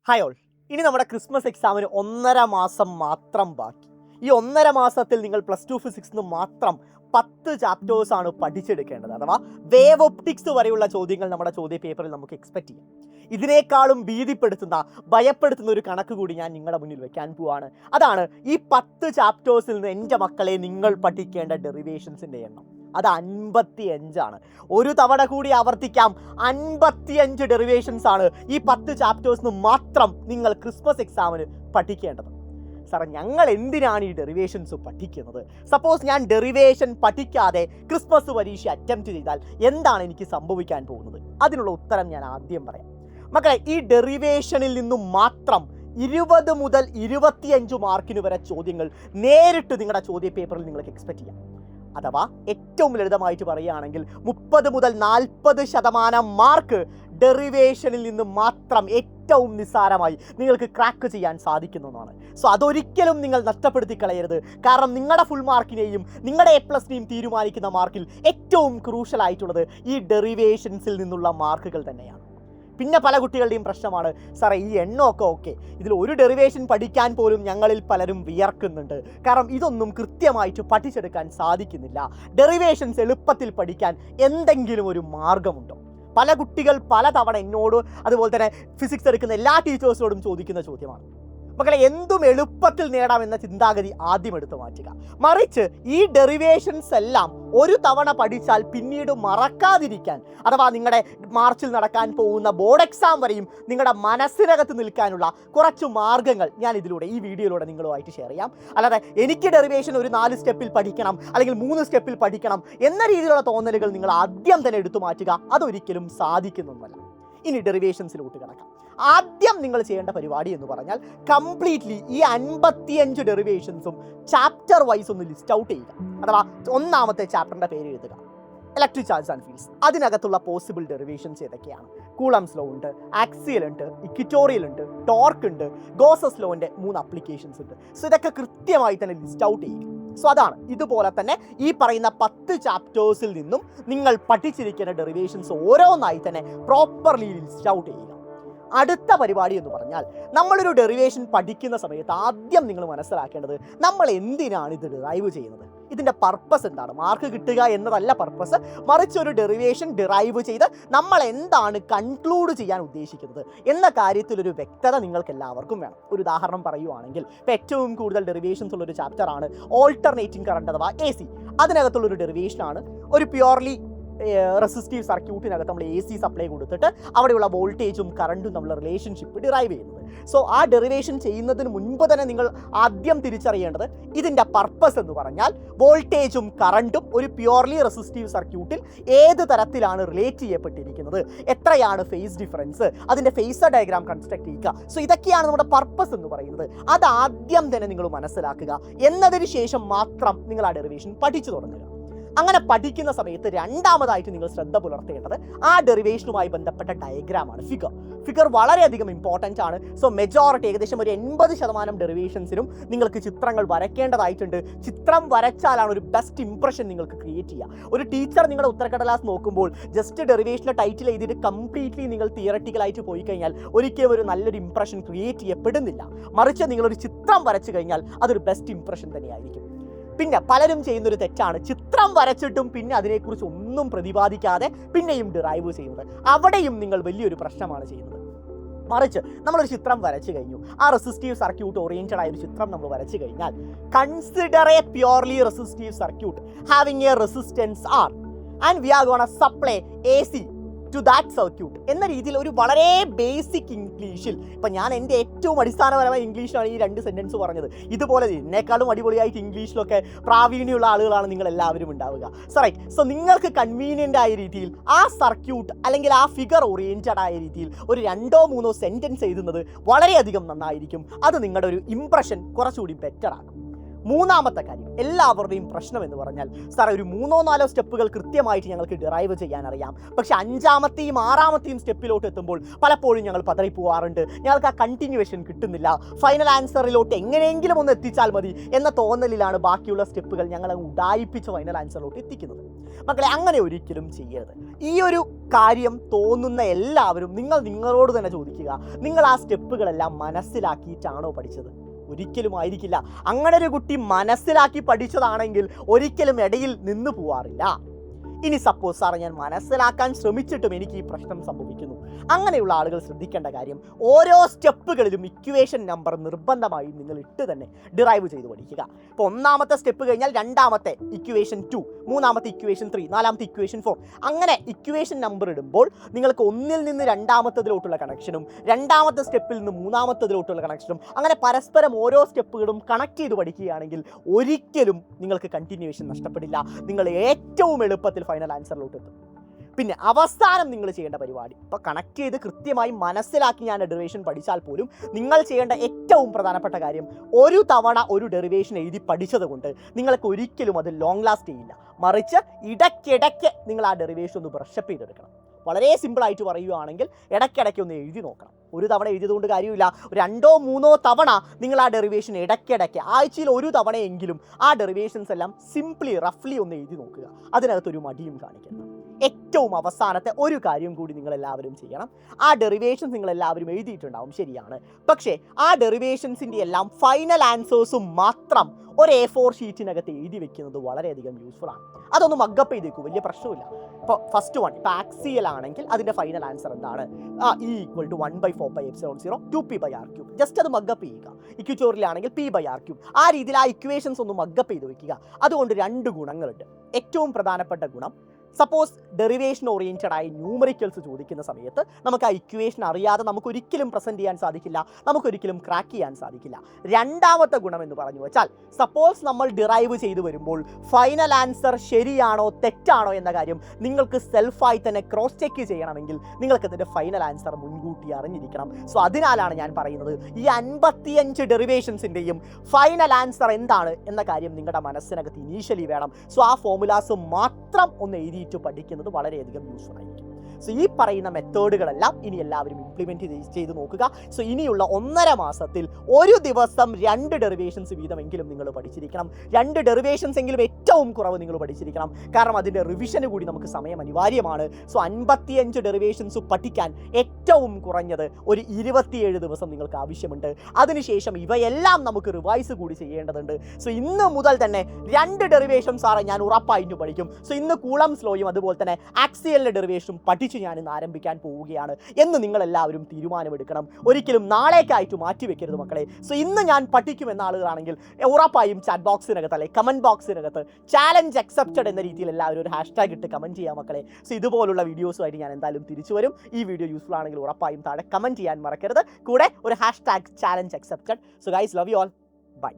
Hi all, ഇനി നമ്മുടെ Christmas എക്സാമിന് 1.5 മാസം മാത്രം ബാക്കി. ഈ 1.5 മാസത്തിൽ നിങ്ങൾ +2 ഫിസിക്സ് മാത്രം 10 ചാപ്റ്റേഴ്സാണ് പഠിച്ചെടുക്കേണ്ടത്. അഥവാ വേവ് ഒപ്റ്റിക്സ് വരെയുള്ള ചോദ്യങ്ങൾ നമ്മുടെ ചോദ്യ പേപ്പറിൽ നമുക്ക് എക്സ്പെക്ട് ചെയ്യാം. ഇതിനേക്കാളും ഭയപ്പെടുത്തുന്ന ഒരു കണക്ക് കൂടി ഞാൻ നിങ്ങളുടെ മുന്നിൽ വെക്കാൻ പോവാണ്. അതാണ് ഈ 10 ചാപ്റ്റേഴ്സിൽ നിന്ന് എൻ്റെ മക്കളെ നിങ്ങൾ പഠിക്കേണ്ട ഡെറിവേഷൻസിൻ്റെ എണ്ണം. അത് 55 ആണ്. ഒരു തവണ കൂടി ആവർത്തിക്കാം, 55 ഡെറിവേഷൻസ് ആണ് ഈ 10 ചാപ്റ്റേഴ്സിന് മാത്രം നിങ്ങൾ ക്രിസ്മസ് എക്സാമിന് പഠിക്കേണ്ടത്. സാറേ, ഞങ്ങൾ എന്തിനാണ് ഈ ഡെറിവേഷൻസ് പഠിക്കുന്നത്? സപ്പോസ് ഞാൻ ഡെറിവേഷൻ പഠിക്കാതെ ക്രിസ്മസ് പരീക്ഷ അറ്റംപ്റ്റ് ചെയ്താൽ എന്താണ് എനിക്ക് സംഭവിക്കാൻ പോകുന്നത്? അതിനുള്ള ഉത്തരം ഞാൻ ആദ്യം പറയാം. മക്കളെ, ഈ ഡെറിവേഷനിൽ നിന്നും മാത്രം 20 മുതൽ 25 മാർക്കിന് വരെ ചോദ്യങ്ങൾ നേരിട്ട് നിങ്ങളുടെ ചോദ്യ പേപ്പറിൽ നിങ്ങൾക്ക് എക്സ്പെക്ട് ചെയ്യാം. അഥവാ ഏറ്റവും ലളിതമായിട്ട് പറയുകയാണെങ്കിൽ 30 മുതൽ 40% മാർക്ക് ഡെറിവേഷനിൽ നിന്ന് മാത്രം ഏറ്റവും നിസ്സാരമായി നിങ്ങൾക്ക് ക്രാക്ക് ചെയ്യാൻ സാധിക്കുന്നതാണ്. സോ അതൊരിക്കലും നിങ്ങൾ നഷ്ടപ്പെടുത്തി കളയരുത്. കാരണം നിങ്ങളുടെ ഫുൾ മാർക്കിനെയും നിങ്ങളുടെ A+നെയും തീരുമാനിക്കുന്ന മാർക്കിൽ ഏറ്റവും ക്രൂഷ്യൽ ആയിട്ടുള്ളത് ഈ ഡെറിവേഷൻസിൽ നിന്നുള്ള മാർക്കുകൾ തന്നെയാണ്. പിന്നെ പല കുട്ടികളുടെയും പ്രശ്നമാണ്, സാറേ ഈ എണ്ണമൊക്കെ ഓക്കെ, ഇതിൽ ഒരു ഡെറിവേഷൻ പഠിക്കാൻ പോലും ഞങ്ങളിൽ പലരും വിയർക്കുന്നുണ്ട്. കാരണം ഇതൊന്നും കൃത്യമായിട്ട് പഠിച്ചെടുക്കാൻ സാധിക്കുന്നില്ല. ഡെറിവേഷൻസ് എളുപ്പത്തിൽ പഠിക്കാൻ എന്തെങ്കിലും ഒരു മാർഗമുണ്ടോ? പല കുട്ടികൾ പലതവണ എന്നോട് അതുപോലെ തന്നെ ഫിസിക്സ് എടുക്കുന്ന എല്ലാ ടീച്ചേഴ്സിനോടും ചോദിക്കുന്ന ചോദ്യമാണ്. മക്കളെ, എന്തും എളുപ്പത്തിൽ നേടാമെന്ന ചിന്താഗതി ആദ്യം എടുത്തു മാറ്റുക. മറിച്ച് ഈ ഡെറിവേഷൻസ് എല്ലാം ഒരു തവണ പഠിച്ചാൽ പിന്നീട് മറക്കാതിരിക്കാൻ, അഥവാ നിങ്ങളുടെ മാർച്ചിൽ നടക്കാൻ പോകുന്ന ബോർഡ് എക്സാം വരെയും നിങ്ങളുടെ മനസ്സിനകത്ത് നിൽക്കാനുള്ള കുറച്ച് മാർഗ്ഗങ്ങൾ ഞാൻ ഈ വീഡിയോയിലൂടെ നിങ്ങളുമായിട്ട് ഷെയർ ചെയ്യാം. അല്ലാതെ എനിക്ക് ഡെറിവേഷൻ ഒരു 4 സ്റ്റെപ്പിൽ പഠിക്കണം അല്ലെങ്കിൽ 3 സ്റ്റെപ്പിൽ പഠിക്കണം എന്ന രീതിയിലുള്ള തോന്നലുകൾ നിങ്ങൾ ആദ്യം തന്നെ എടുത്തു മാറ്റുക. അതൊരിക്കലും സാധിക്കുന്നൊന്നുമല്ല. ഇനി ഡെറിവേഷൻസിലോട്ട് കിടക്കാം. ആദ്യം നിങ്ങൾ ചെയ്യേണ്ട പരിപാടി എന്ന് പറഞ്ഞാൽ കംപ്ലീറ്റ്ലി ഈ 55 ഡെറിവേഷൻസും ചാപ്റ്റർ വൈസ് ഒന്ന് ലിസ്റ്റ് ഔട്ട് ചെയ്യുക. അഥവാ ഒന്നാമത്തെ ചാപ്റ്ററിൻ്റെ പേര് എഴുതുക, ഇലക്ട്രിക് ചാർജ് ആൻഡ് ഫീൽഡ്സ്. അതിനകത്തുള്ള പോസിബിൾ ഡെറിവേഷൻസ് ഏതൊക്കെയാണ്? കൂളംസ് ലോ ഉണ്ട്, ആക്സിയൽ ഉണ്ട്, ഇക്വിറ്റോറിയൽ ഉണ്ട്, ടോർക്ക് ഉണ്ട്, ഗോസസ് ലോൻ്റെ 3 അപ്ലിക്കേഷൻസ് ഉണ്ട്. സോ ഇതൊക്കെ കൃത്യമായി തന്നെ ലിസ്റ്റ് ഔട്ട് ചെയ്യുക. സോ അതാണ്. ഇതുപോലെ തന്നെ ഈ പറയുന്ന 10 ചാപ്റ്റേഴ്സിൽ നിന്നും നിങ്ങൾ പഠിച്ചിരിക്കുന്ന ഡെറിവേഷൻസ് ഓരോന്നായി തന്നെ പ്രോപ്പർലി ലിസ്റ്റ് ഔട്ട് ചെയ്യുക. അടുത്ത പരിപാടി എന്ന് പറഞ്ഞാൽ, നമ്മളൊരു ഡെറിവേഷൻ പഠിക്കുന്ന സമയത്ത് ആദ്യം നിങ്ങൾ മനസ്സിലാക്കേണ്ടത് നമ്മൾ എന്തിനാണ് ഇത് ഡിറൈവ് ചെയ്യുന്നത്, ഇതിൻ്റെ പർപ്പസ് എന്താണ്. മാർക്ക് കിട്ടുക എന്നതല്ല പർപ്പസ്, മറിച്ച് ഒരു ഡെറിവേഷൻ ഡിറൈവ് ചെയ്ത് നമ്മൾ എന്താണ് കൺക്ലൂഡ് ചെയ്യാൻ ഉദ്ദേശിക്കുന്നത് എന്ന കാര്യത്തിലൊരു വ്യക്തത നിങ്ങൾക്ക് എല്ലാവർക്കും വേണം. ഒരു ഉദാഹരണം പറയുവാണെങ്കിൽ, ഇപ്പോൾ ഏറ്റവും കൂടുതൽ ഡെറിവേഷൻസ് ഉള്ളൊരു ചാപ്റ്ററാണ് ഓൾട്ടർനേറ്റിംഗ് കറണ്ട് അഥവാ AC. അതിനകത്തുള്ളൊരു ഡെറിവേഷനാണ് ഒരു പ്യുവർലി റെസിസ്റ്റീവ് സർക്യൂട്ടിനകത്ത് നമ്മൾ AC സപ്ലൈ കൊടുത്തിട്ട് അവിടെയുള്ള വോൾട്ടേജും കറണ്ടും തമ്മിലുള്ള റിലേഷൻഷിപ്പ് ഡിറൈവ് ചെയ്യുന്നത്. സോ ആ ഡെറിവേഷൻ ചെയ്യുന്നതിന് മുൻപ് തന്നെ നിങ്ങൾ ആദ്യം തിരിച്ചറിയേണ്ടത് ഇതിൻ്റെ പർപ്പസ് എന്ന് പറഞ്ഞാൽ വോൾട്ടേജും കറണ്ടും ഒരു പ്യുവർലി റെസിസ്റ്റീവ് സർക്യൂട്ടിൽ ഏത് തരത്തിലാണ് റിലേറ്റ് ചെയ്യപ്പെട്ടിരിക്കുന്നത്, എത്രയാണ് ഫേസ് ഡിഫറൻസ്, അതിൻ്റെ ഫേസർ ഡയഗ്രാം കൺസ്ട്രക്ട് ചെയ്യുക. സോ ഇതൊക്കെയാണ് നമ്മുടെ പർപ്പസ് എന്ന് പറയുന്നത്. അത് ആദ്യം തന്നെ നിങ്ങൾ മനസ്സിലാക്കുക. എന്നതിന് ശേഷം മാത്രം നിങ്ങൾ ആ ഡെറിവേഷൻ പഠിച്ചു തുടങ്ങുക. അങ്ങനെ പഠിക്കുന്ന സമയത്ത് രണ്ടാമതായിട്ട് നിങ്ങൾ ശ്രദ്ധ പുലർത്തേണ്ടത് ആ ഡെറിവേഷനുമായി ബന്ധപ്പെട്ട ഡയഗ്രാമാണ്, ഫിഗർ വളരെയധികം ഇമ്പോർട്ടൻ്റ് ആണ്. സോ മെജോറിറ്റി ഏകദേശം ഒരു 80% ഡെറിവേഷൻസിനും നിങ്ങൾക്ക് ചിത്രങ്ങൾ വരയ്ക്കേണ്ടതായിട്ടുണ്ട്. ചിത്രം വരച്ചാലാണ് ഒരു ബെസ്റ്റ് ഇംപ്രഷൻ നിങ്ങൾക്ക് ക്രിയേറ്റ് ചെയ്യുക. ഒരു ടീച്ചർ നിങ്ങളുടെ ഉത്തരക്കടലാസ് നോക്കുമ്പോൾ ജസ്റ്റ് ഡെറിവേഷൻ്റെ ടൈറ്റിൽ എഴുതിയിട്ട് കംപ്ലീറ്റ്ലി നിങ്ങൾ തിയററ്റിക്കലായിട്ട് പോയി കഴിഞ്ഞാൽ ഒരിക്കലും ഒരു നല്ലൊരു ഇംപ്രഷൻ ക്രിയേറ്റ് ചെയ്യപ്പെടുന്നില്ല. മറിച്ച് നിങ്ങളൊരു ചിത്രം വരച്ചു കഴിഞ്ഞാൽ അതൊരു ബെസ്റ്റ് ഇംപ്രഷൻ തന്നെയായിരിക്കും. പിന്നെ പലരും ചെയ്യുന്നൊരു തെറ്റാണ്, ചിത്രം വരച്ചിട്ടും പിന്നെ അതിനെക്കുറിച്ച് ഒന്നും പ്രതിപാദിക്കാതെ പിന്നെയും ഡിറൈവ് ചെയ്യുന്നത്. അവിടെയും നിങ്ങൾ വലിയൊരു പ്രശ്നമാണ് ചെയ്യുന്നത്. മറിച്ച് നമ്മളൊരു ചിത്രം വരച്ചു കഴിഞ്ഞു, ആ റെസിസ്റ്റീവ് സർക്യൂട്ട് ഓറിയൻറ്റഡ് ആയ ഒരു ചിത്രം നമ്മൾ വരച്ചു കഴിഞ്ഞാൽ, consider a purely resistive circuit having a resistance R and we are gonna supply AC to that circuit എന്ന രീതിയിൽ ഒരു വളരെ ബേസിക് ഇംഗ്ലീഷിൽ, ഇപ്പം ഞാൻ എൻ്റെ ഏറ്റവും അടിസ്ഥാനപരമായ ഇംഗ്ലീഷിലാണ് ഈ 2 സെൻറ്റൻസ് പറഞ്ഞത്. ഇതുപോലെ എന്നെക്കാളും അടിപൊളിയായിട്ട് ഇംഗ്ലീഷിലൊക്കെ പ്രാവീണ്യമുള്ള ആളുകളാണ് നിങ്ങൾ എല്ലാവരും ഉണ്ടാവുക. സോ നിങ്ങൾക്ക് കൺവീനിയൻ്റ് ആയ രീതിയിൽ ആ സർക്യൂട്ട് അല്ലെങ്കിൽ ആ ഫിഗർ ഓറിയൻറ്റഡ് ആയ രീതിയിൽ ഒരു 2-3 സെൻറ്റൻസ് എഴുതുന്നത് വളരെയധികം നന്നായിരിക്കും. അത് നിങ്ങളുടെ ഒരു ഇംപ്രഷൻ കുറച്ചുകൂടി ബെറ്റർ ആകും. മൂന്നാമത്തെ കാര്യം, എല്ലാവരുടെയും പ്രശ്നം എന്ന് പറഞ്ഞാൽ സാറേ ഒരു 3-4 സ്റ്റെപ്പുകൾ കൃത്യമായിട്ട് ഞങ്ങൾക്ക് ഡിറൈവ് ചെയ്യാൻ അറിയാം, പക്ഷെ 5ാമത്തെയും 6ാമത്തെയും സ്റ്റെപ്പിലോട്ട് എത്തുമ്പോൾ പലപ്പോഴും ഞങ്ങൾ പതറിപ്പോവാറുണ്ട്, ഞങ്ങൾക്ക് ആ കണ്ടിന്യൂവേഷൻ കിട്ടുന്നില്ല, ഫൈനൽ ആൻസറിലോട്ട് എങ്ങനെയെങ്കിലും ഒന്ന് എത്തിച്ചാൽ മതി എന്ന തോന്നലിലാണ് ബാക്കിയുള്ള സ്റ്റെപ്പുകൾ ഞങ്ങൾ ഉഡായിപ്പിച്ച് ഫൈനൽ ആൻസറിലോട്ട് എത്തിക്കുന്നത്. മക്കളെ, അങ്ങനെ ഒരിക്കലും ചെയ്യരുത്. ഈ ഒരു കാര്യം തോന്നുന്ന എല്ലാവരും നിങ്ങളോട് തന്നെ ചോദിക്കുക, നിങ്ങൾ ആ സ്റ്റെപ്പുകളെല്ലാം മനസ്സിലാക്കിയിട്ടാണോ പഠിച്ചത്? ഒരിക്കലും ആയിരിക്കില്ല. അങ്ങനെ ഒരു കുട്ടി മനസ്സിലാക്കി പഠിച്ചതാണെങ്കിൽ ഒരിക്കലും ഇടയിൽ നിന്ന് പോവാറില്ല. ഇനി സപ്പോസ് സാറേ ഞാൻ മനസ്സിലാക്കാൻ ശ്രമിച്ചിട്ടും എനിക്ക് ഈ പ്രശ്നം സംഭവിക്കുന്നു, അങ്ങനെയുള്ള ആളുകൾ ശ്രദ്ധിക്കേണ്ട കാര്യം, ഓരോ സ്റ്റെപ്പുകളിലും ഇക്വേഷൻ നമ്പർ നിർബന്ധമായും നിങ്ങൾ ഇട്ട് തന്നെ ഡിറൈവ് ചെയ്ത് പഠിക്കുക. ഇപ്പോൾ 1ാമത്തെ സ്റ്റെപ്പ് കഴിഞ്ഞാൽ 2ാമത്തെ ഇക്വേഷൻ 2, 3ാമത്തെ ഇക്വേഷൻ 3, 4ാമത്തെ ഇക്വേഷൻ 4, അങ്ങനെ ഇക്വേഷൻ നമ്പർ ഇടുമ്പോൾ നിങ്ങൾക്ക് 1ൽ നിന്ന് 2ാമത്തതിലോട്ടുള്ള കണക്ഷനും 2ാമത്തെ സ്റ്റെപ്പിൽ നിന്ന് 3ാമത്തതിലോട്ടുള്ള കണക്ഷനും അങ്ങനെ പരസ്പരം ഓരോ സ്റ്റെപ്പുകളും കണക്ട് ചെയ്ത് പഠിക്കുകയാണെങ്കിൽ ഒരിക്കലും നിങ്ങൾക്ക് കണ്ടിന്യൂവേഷൻ നഷ്ടപ്പെടില്ല. നിങ്ങൾ ഏറ്റവും എളുപ്പത്തിൽ ഫൈനൽ ആൻസറിലോട്ട് എത്തും. പിന്നെ അവസാനം നിങ്ങൾ ചെയ്യേണ്ട പരിപാടി, ഇപ്പോൾ കണക്ട് ചെയ്ത് കൃത്യമായി മനസ്സിലാക്കി ഞാൻ ഡെറിവേഷൻ പഠിച്ചാൽ പോലും നിങ്ങൾ ചെയ്യേണ്ട ഏറ്റവും പ്രധാനപ്പെട്ട കാര്യം, ഒരു തവണ ഒരു ഡെറിവേഷൻ എഴുതി പഠിച്ചത് കൊണ്ട് നിങ്ങൾക്ക് ഒരിക്കലും അത് ലോങ് ലാസ്റ്റ് ചെയ്യില്ല. മറിച്ച് ഇടയ്ക്കിടയ്ക്ക് നിങ്ങൾ ആ ഡെറിവേഷൻ ഒന്ന് ബ്രഷപ്പ് ചെയ്തെടുക്കണം. വളരെ സിമ്പിളായിട്ട് പറയുകയാണെങ്കിൽ ഇടയ്ക്കിടയ്ക്ക് ഒന്ന് എഴുതി നോക്കണം. ഒരു തവണ എഴുതിയതുകൊണ്ട് കാര്യമില്ല, 2-3 തവണ നിങ്ങൾ ആ ഡെറിവേഷൻ ഇടയ്ക്കിടയ്ക്ക് ആഴ്ചയിൽ ഒരു തവണയെങ്കിലും ആ ഡെറിവേഷൻസ് എല്ലാം സിംപ്ലി റഫ്ലി ഒന്ന് എഴുതി നോക്കുക. അതിനകത്തൊരു മടിയും കാണിക്കണം. ഏറ്റവും അവസാനത്തെ ഒരു കാര്യം കൂടി നിങ്ങളെല്ലാവരും ചെയ്യണം. ആ ഡെറിവേഷൻസ് നിങ്ങളെല്ലാവരും എഴുതിയിട്ടുണ്ടാവും, ശരിയാണ്. പക്ഷേ ആ ഡെറിവേഷൻസിൻ്റെ എല്ലാം ഫൈനൽ ആൻസേഴ്സും മാത്രം ഒരു A4 ഷീറ്റിനകത്ത് എഴുതി വെക്കുന്നത് വളരെയധികം യൂസ്ഫുൾ ആണ്. അതൊന്ന് മഗ്ഗപ്പ് ചെയ്തേക്കും, വലിയ പ്രശ്നമില്ല. ഇപ്പോൾ ഫസ്റ്റ് വൺ, ഇപ്പോൾ ആക്സിയൽ ആണെങ്കിൽ അതിൻ്റെ ഫൈനൽ ആൻസർ എന്താണ്? E = 1/4πε0 2p/r3. ജസ്റ്റ് അത് മഗ്ഗപ്പ് ചെയ്യുക. ഇക്വിറ്റോറിയലാണെങ്കിൽ p/r3. ആ രീതിയിൽ ആ ഇക്വേഷൻസ് ഒന്ന് മഗ്ഗപ്പ് ചെയ്ത് വെക്കുക. അതുകൊണ്ട് 2 ഗുണങ്ങളുണ്ട്. ഏറ്റവും പ്രധാനപ്പെട്ട ഗുണം, സപ്പോസ് ഡെറിവേഷൻ ഓറിയൻറ്റഡ് ആയി ന്യൂമറിക്കൽസ് ചോദിക്കുന്ന സമയത്ത് നമുക്ക് ആ ഇക്വേഷൻ അറിയാതെ നമുക്കൊരിക്കലും പ്രസൻറ്റ് ചെയ്യാൻ സാധിക്കില്ല, നമുക്കൊരിക്കലും ക്രാക്ക് ചെയ്യാൻ സാധിക്കില്ല. 2ാമത്തെ ഗുണം എന്ന് പറഞ്ഞു വെച്ചാൽ, സപ്പോസ് നമ്മൾ ഡിറൈവ് ചെയ്ത് വരുമ്പോൾ ഫൈനൽ ആൻസർ ശരിയാണോ തെറ്റാണോ എന്ന കാര്യം നിങ്ങൾക്ക് സെൽഫായി തന്നെ ക്രോസ് ചെക്ക് ചെയ്യണമെങ്കിൽ നിങ്ങൾക്ക് ഇതിൻ്റെ ഫൈനൽ ആൻസർ മുൻകൂട്ടി അറിഞ്ഞിരിക്കണം. സോ അതിനാലാണ് ഞാൻ പറയുന്നത്, ഈ 55 ഡെറിവേഷൻസിൻ്റെയും ഫൈനൽ ആൻസർ എന്താണ് എന്ന കാര്യം നിങ്ങളുടെ മനസ്സിനകത്ത് ഇനീഷ്യലി വേണം. സോ ആ ഫോർമുലാസ് മാത്രം ഒന്ന് എഴുതിയിട്ട് പഠിക്കുന്നത് വളരെയധികം യൂസ്ഫുൾ ആയിരിക്കും. സോ ഈ പറയുന്ന മെത്തേഡുകളെല്ലാം ഇനി എല്ലാവരും ഇംപ്ലിമെൻറ്റ് ചെയ്ത് നോക്കുക. സോ ഇനിയുള്ള 1.5 മാസത്തിൽ ഒരു ദിവസം 2 ഡെറിവേഷൻസ് വീതമെങ്കിലും നിങ്ങൾ പഠിച്ചിരിക്കണം. 2 ഡെറിവേഷൻസ് എങ്കിലും ഏറ്റവും കുറവ് നിങ്ങൾ പഠിച്ചിരിക്കണം. കാരണം അതിൻ്റെ റിവിഷന് കൂടി നമുക്ക് സമയം അനിവാര്യമാണ്. സോ 55 ഡെറിവേഷൻസ് പഠിക്കാൻ ഏറ്റവും കുറഞ്ഞത് ഒരു 27 ദിവസം നിങ്ങൾക്ക് ആവശ്യമുണ്ട്. അതിനുശേഷം ഇവയെല്ലാം നമുക്ക് റിവൈസ് കൂടി ചെയ്യേണ്ടതുണ്ട്. സോ ഇന്ന് മുതൽ തന്നെ 2 ഡെറിവേഷൻസ് ആണ് ഞാൻ ഉറപ്പായിട്ട് പഠിക്കും. സോ ഇന്ന് കൂളംസ് ലോയും അതുപോലെ തന്നെ ആക്സിയലിൻ്റെ ഡെറിവേഷനും പഠിച്ച് ഞാൻ ഇന്ന് ആരംഭിക്കാൻ പോവുകയാണ് എന്ന് നിങ്ങളെല്ലാവരും തീരുമാനമെടുക്കണം. ഒരിക്കലും നാളേക്കായിട്ട് മാറ്റി വെക്കരുത് മക്കളെ. സോ ഇന്ന് ഞാൻ പഠിക്കുമെന്ന ആളുകളാണെങ്കിൽ ഉറപ്പായും ചാറ്റ് ബോക്സിനകത്ത് അല്ലെങ്കിൽ കമൻറ്റ് ബോക്സിനകത്ത് ചാലഞ്ച് അക്സെപ്റ്റഡ് എന്ന രീതിയിൽ എല്ലാവരും ഒരു ഹാഷ്ടാഗ് ഇട്ട് കമൻറ്റ് ചെയ്യാം മക്കളെ. സോ ഇതുപോലുള്ള വീഡിയോസുമായിട്ട് ഞാൻ എന്തായാലും തിരിച്ചു വരും. ഈ വീഡിയോ യൂസ്ഫുൾ ആണെങ്കിൽ ഉറപ്പായും താഴെ കമൻറ്റ് ചെയ്യാൻ മറക്കരുത്. കൂടെ ഒരു hashtag challenge accepted. So guys, love you all. By.